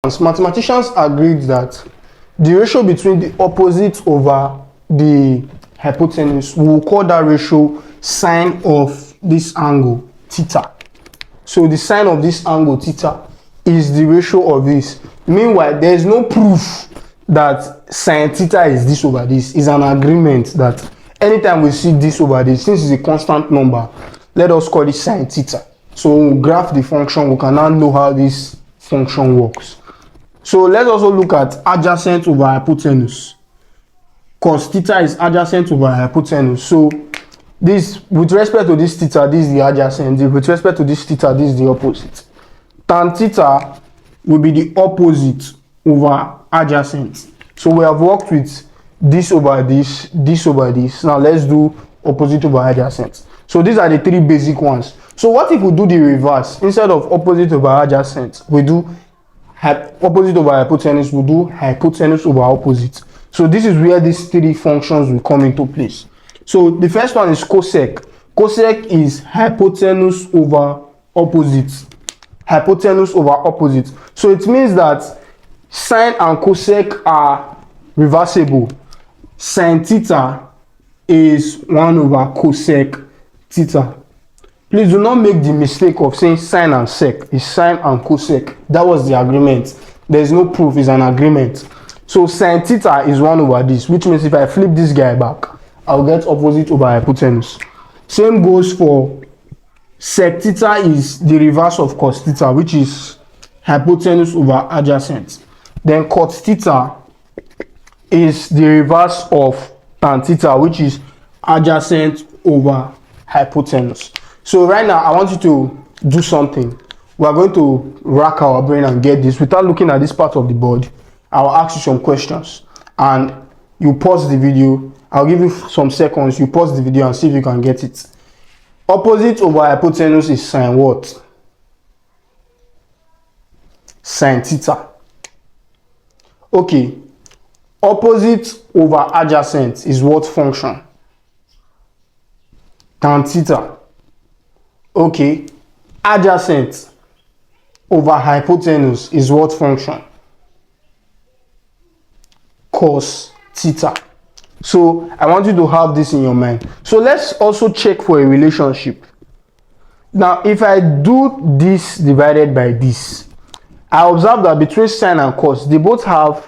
Mathematicians agreed that the ratio between the opposite over the hypotenuse, we will call that ratio sine of this angle theta. So the sine of this angle theta is the ratio of this. Meanwhile, there is no proof that sine theta is this over this. It's an agreement that anytime we see this over this, since it's a constant number, let us call it sine theta. So when we graph the function, we can now know how this function works. So let's also look at adjacent over hypotenuse. Cos theta is adjacent over hypotenuse. So this, with respect to this theta, this is the adjacent. With respect to this theta, this is the opposite. Tan theta will be the opposite over adjacent. So we have worked with this over this, this over this. Now let's do opposite over adjacent. So these are the three basic ones. So what if we do the reverse? Instead of opposite over adjacent, we do opposite over hypotenuse, we do hypotenuse over opposite. So this is where these three functions will come into place. So the first one is cosec. Cosec is hypotenuse over opposite. Hypotenuse over opposite. So it means that sine and cosec are reversible. Sine theta is 1 over cosec theta. Please do not make the mistake of saying sine and sec. It's sine and cosec. That was the agreement. There is no proof. It's an agreement. So sine theta is 1 over this, which means if I flip this guy back, I'll get opposite over hypotenuse. Same goes for sec theta is the reverse of cos theta, which is hypotenuse over adjacent. Then cot theta is the reverse of tan theta, which is adjacent over hypotenuse. So right now, I want you to do something. We are going to rack our brain and get this. Without looking at this part of the board, I'll ask you some questions. And you pause the video. I'll give you some seconds. You pause the video and see if you can get it. Opposite over hypotenuse is sine what? Sine theta. Okay. Opposite over adjacent is what function? Tan theta. Okay, adjacent over hypotenuse is what function? Cos theta. So I want you to have this in your mind. So let's also check for a relationship. Now, if I do this divided by this, I observe that between sine and cos, they both have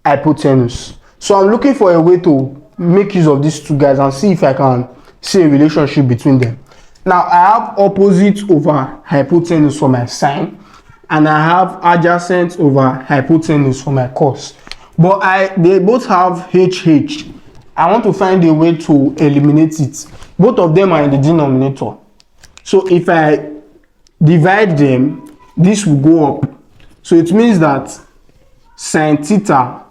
hypotenuse. So I'm looking for a way to make use of these two guys and see if I can see a relationship between them. Now, I have opposite over hypotenuse for my sine, and I have adjacent over hypotenuse for my cos. But they both have HH. I want to find a way to eliminate it. Both of them are in the denominator. So if I divide them, this will go up. So it means that sine theta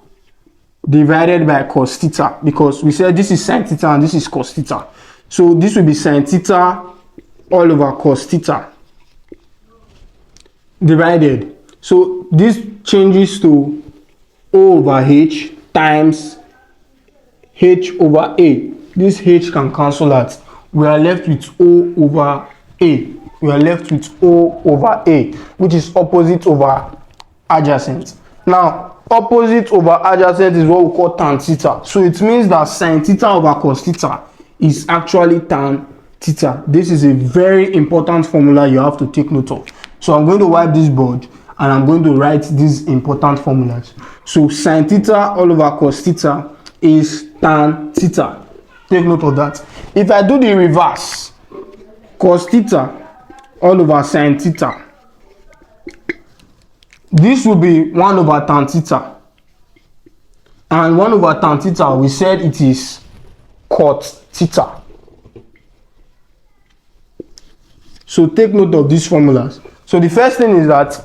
divided by cos theta, because we said this is sine theta and this is cos theta. So this will be sine theta all over cos theta divided. So this changes to O over H times H over A. This H can cancel out. We are left with O over A. We are left with O over A, which is opposite over adjacent. Now, opposite over adjacent is what we call tan theta. So it means that sine theta over cos theta is actually tan theta. This is a very important formula you have to take note of. So I'm going to wipe this board and I'm going to write these important formulas. So sine theta all over cos theta is tan theta. Take note of that. If I do the reverse, cos theta all over sine theta, this will be 1 over tan theta. And 1 over tan theta, we said it is cot theta. So take note of these formulas. So the first thing is that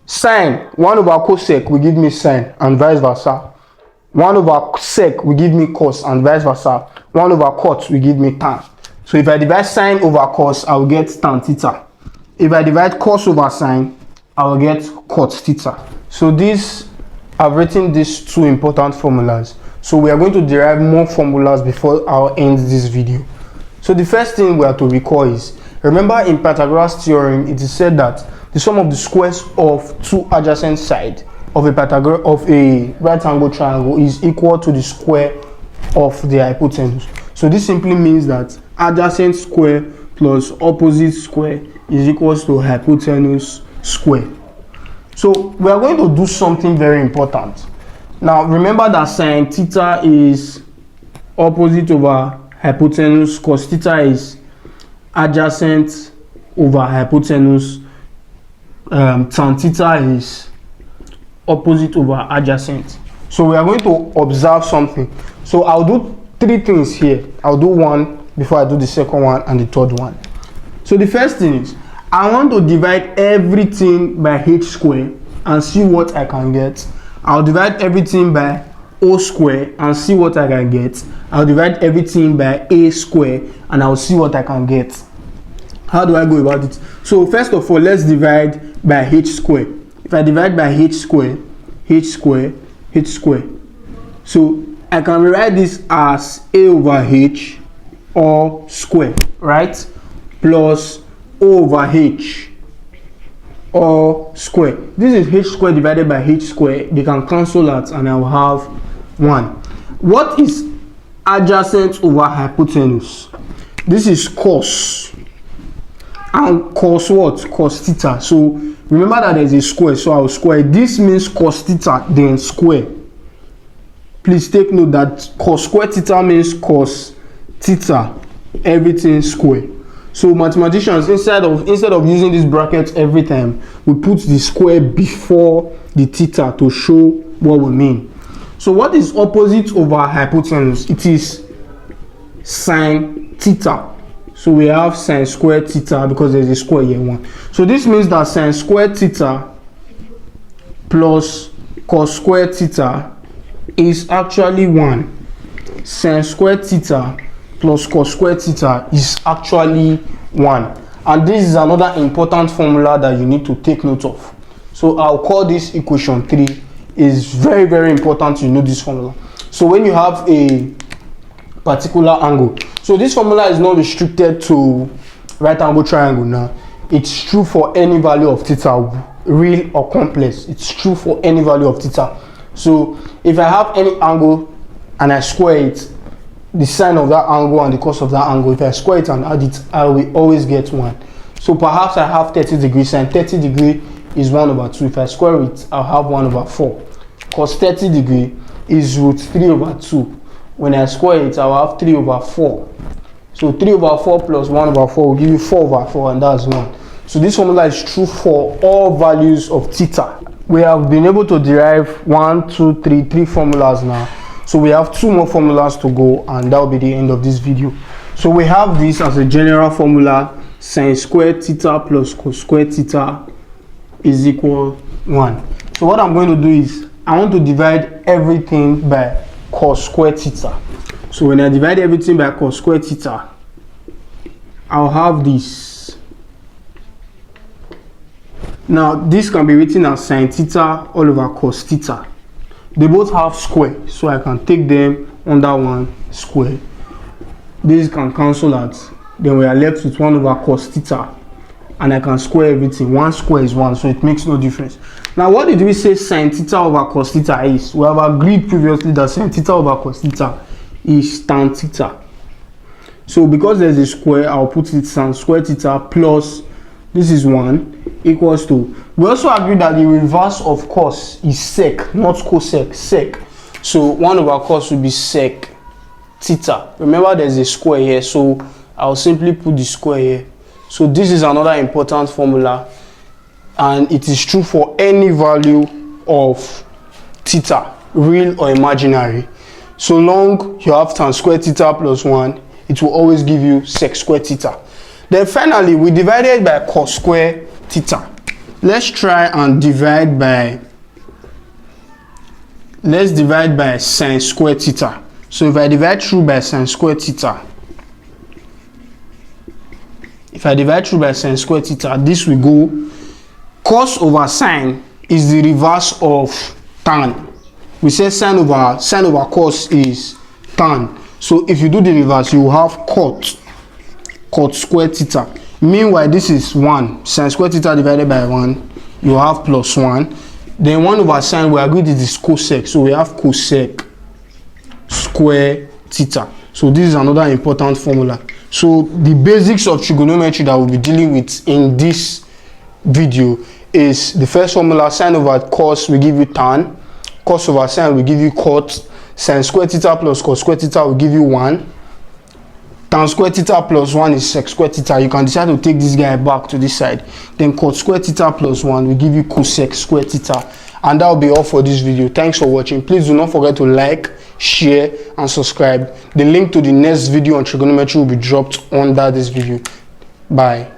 sine 1 over cosec will give me sine and vice versa. 1 over sec will give me cos and vice versa. 1 over cot will give me tan. So if I divide sine over cos, I will get tan theta. If I divide cos over sine, I will get cot theta. So this, I've written these two important formulas. So we are going to derive more formulas before I'll end this video. So the first thing we have to recall is, remember in Pythagoras theorem, it is said that the sum of the squares of two adjacent sides of a right angle triangle is equal to the square of the hypotenuse. So this simply means that adjacent square plus opposite square is equals to hypotenuse square. So we are going to do something very important. Now remember that sine theta is opposite over hypotenuse, cos theta is adjacent over hypotenuse, tan theta is opposite over adjacent. So we are going to observe something. So I'll do three things here. I'll do one before I do the second one and the third one. So the first thing is, I want to divide everything by h square and see what I can get. I'll divide everything by o square and see what I can get. I'll divide everything by a square and I'll see what I can get. How do I go about it? So first of all, let's divide by h square. If I divide by h square, h square, h square. So I can rewrite this as a over h all square, right? Plus o over h all square. This is h square divided by h square. They can cancel that and I will have 1. What is adjacent over hypotenuse? This is cos. And cos what? Cos theta. So remember that there is a square, so I will square. This means cos theta, then square. Please take note that cos square theta means cos theta, everything square. So mathematicians, instead of using this bracket every time, we put the square before the theta to show what we mean. So what is opposite over hypotenuse? It is sine theta. So we have sine squared theta because there's a square here, 1. So this means that sine squared theta plus cos squared theta is actually 1. Sine squared theta plus cos squared theta is actually 1. And this is another important formula that you need to take note of. So I'll call this equation 3. It's very, very important you know this formula. So when you have a particular angle, so this formula is not restricted to right angle triangle now. It's true for any value of theta, real or complex. It's true for any value of theta. So if I have any angle and I square it, the sine of that angle and the cos of that angle, if I square it and add it, I will always get 1. So perhaps I have 30 degrees, sine 30 degree is 1 over 2. If I square it, I'll have 1 over 4. Cos 30 degree is root 3 over 2. When I square it, I'll have 3 over 4. So 3 over 4 plus 1 over 4 will give you 4 over 4, and that's 1. So this formula is true for all values of theta. We have been able to derive 3 formulas now. So we have 2 more formulas to go, and that will be the end of this video. So we have this as a general formula: sine squared theta plus cos squared theta is equal 1. So what I'm going to do is, I want to divide everything by cos squared theta. So when I divide everything by cos squared theta, I'll have this. Now this can be written as sine theta all over cos theta. They both have square, so I can take them under one square. This can cancel out. Then we are left with 1 over cos theta, and I can square everything. 1 square is 1, so it makes no difference. Now what did we say sine theta over cos theta is? We have agreed previously that sine theta over cos theta is tan theta. So because there's a square, I'll put it tan square theta plus this is 1 equals to. We also agreed that the reverse of cos is sec, not cosec, sec. So 1 over cos will be sec theta. Remember there's a square here, so I'll simply put the square here. So this is another important formula, and it is true for any value of theta, real or imaginary. So long you have tan squared theta plus 1, it will always give you sec squared theta. Then finally, we divided by cos squared theta. Let's try and divide by, let's divide by sine squared theta. So if I divide through by sine squared theta, if I divide through by sine squared theta, this will go, cos over sine is the reverse of tan. We say sine over cos is tan. So if you do the reverse, you will have cot squared theta. Meanwhile, this is 1. Sine square theta divided by 1. You have plus 1. Then 1 over sine, we agreed it is cosec. So we have cosec square theta. So this is another important formula. So the basics of trigonometry that we'll be dealing with in this video is the first formula: sine over cos will give you tan, cos over sine will give you cot, sine square theta plus cos square theta will give you 1, tan square theta plus 1 is sec square theta. You can decide to take this guy back to this side. Then cot square theta plus 1 will give you cosec square theta. And that will be all for this video. Thanks for watching. Please do not forget to like, share and subscribe. The link to the next video on trigonometry will be dropped under this video. Bye.